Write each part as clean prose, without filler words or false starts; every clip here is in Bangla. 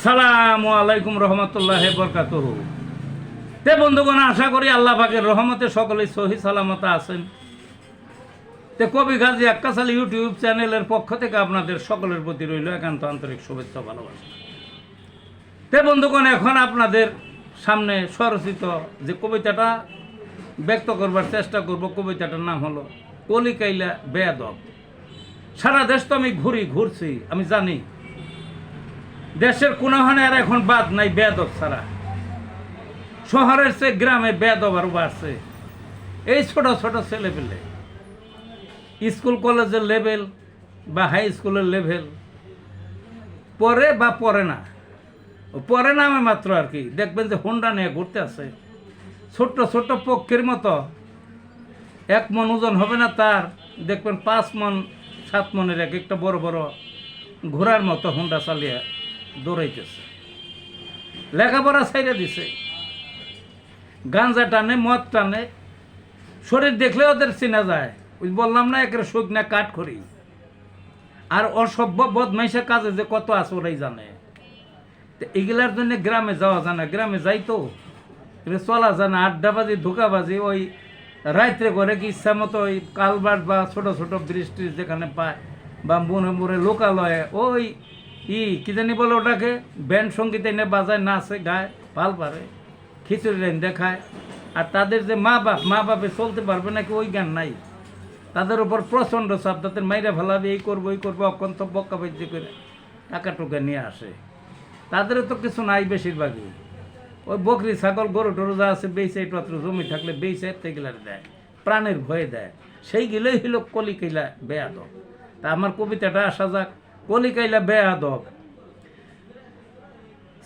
আসসালামু আলাইকুম রহমতুল্লাহ বরকাতুহু। তে বন্ধুগণ, আশা করি আল্লাহ পাকের রহমতে সকলেই সহি সালামত আছেন। তে কবি গাজী আক্কাস আলী ইউটিউব চ্যানেলের পক্ষ থেকে আপনাদের সকলের প্রতি রইল একান্ত আন্তরিক শুভেচ্ছা ভালোবাসা। তে বন্ধুগণ, এখন আপনাদের সামনে স্বরচিত যে কবিতাটা ব্যক্ত করবার চেষ্টা করব, কবিতাটার নাম হলো কলিকাইলা বেয়াদব। সারা দেশ তো আমি ঘুরছি, আমি জানি দেশের কোনোখানে আর এখন বাদ নাই বেয়াদব ছাড়া। শহরের চেয়ে গ্রামে বেয়াদব আরও বাড়ছে। এই ছোট ছোট ছেলেপেলে স্কুল কলেজের লেভেল বা হাই স্কুলের লেভেল পড়ে বা পড়ে না আমি মাত্র আর কি, দেখবেন যে হোন্ডা নিয়ে ঘুরতে আছে। ছোট্ট ছোট্ট পক্ষীর মতো, 1 মন ওজন হবে না তার, দেখবেন 5 মন 7 মনের এক একটা বড় বড় ঘোড়ার মতো হোন্ডা চালিয়ে দৌড়াইতেছে। লেখাপড়া ছাইড়া দিছে, গাঞ্জা টানে, মদ টানে, শরীর দেখলে ওদের চেনা যায়। ওই বললাম না, একের শুকনা কাঠ করি। আর অসভ্য বদমাইশের কাজে যে কত আছে ওরাই জানে। তো এগুলার জন্য গ্রামে যাওয়া যায় না। গ্রামে যাইতো চলা যায় না, আড্ডাবাজি ধোকাবাজি, ওই রাত্রে করে কি ইচ্ছা মতো ওই কালবাট বা ছোট ছোট বৃষ্টি যেখানে পায় বা মনে মনে লোকালয়ে ওই কি জানি বলে ওটাকে, ব্যান্ড সঙ্গীত এনে বাজায়, নাচে গায়, পাল পারে, খিচুড়ি লাইন দেখায়। আর তাদের যে মা বাপে চলতে পারবে নাকি ওই জ্ঞান নাই। তাদের উপর প্রচণ্ড চাপ, তাদের মাইরা ফেলাবে, এই করবো অকন্ত বক্কা বাজ্য করে টাকা টুকা নিয়ে আসে। তাদেরও তো কিছু নাই, বেশিরভাগই ওই বকরি ছাগল গরু টরু যা আছে বেঁচে, একটু জমি থাকলে বেঁচে তেগিলার দেয়, প্রাণের ভয়ে দেয়। সেইগুলোই হইল কলিকাইলা বেয়াদব। তা আমার কবিতাটা আসা যাক, কলিকাইলা বেয়াদব।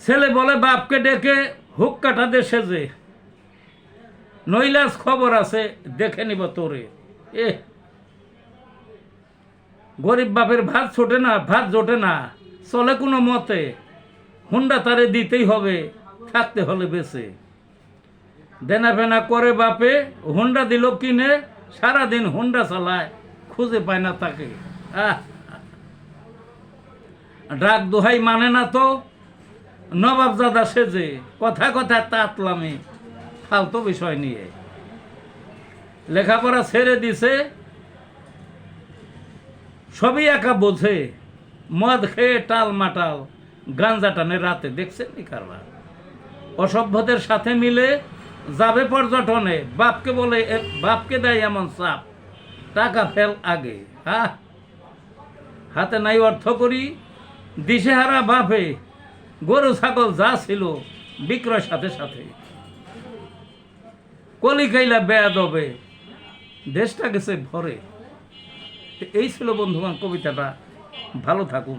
ছেলে বলে বাপকে ডেকে, হুক কাটা দেশে যে, নইলাস খবর আছে দেখে নিব তোরে। গরিব বাপের ভাত জোটে না, চলে কোনো মতে, হুন্ডা তারে দিতেই হবে, থাকতে হলে বেঁচে। দেনা ফেনা করে বাপে, হুন্ডা দিল কিনে, সারাদিন হুন্ডা চালায়, খুঁজে পায় না তাকে। ডাক দোহাই মানে না তো, নবাবজাদা সেজে, কথা কথা তাতলামে, ফালতু বিষয় নিয়ে। লেখাপড়া ছেড়ে দিছে, সবই একা বোঝে, মদ খেয়ে টাল মাটাল, গাঞ্জা টানে রাতে। দেখছেন নি কারবার? অসভ্যদের সাথে মিলে যাবে পর্যটনে, বাপকে বলে, বাপকে দেয় এমন চাপ, টাকা ফেল আগে। হাতে নাই অর্থ করি, দিশেহারা বাপে, গরু ছাগল যা ছিল বিক্রয় সাথে সাথে। কলিকাইলা বেয়াদবে, দেশটা গেছে ভরে। এই ছিল বন্ধুগণ কবিতাটা। ভালো থাকুন।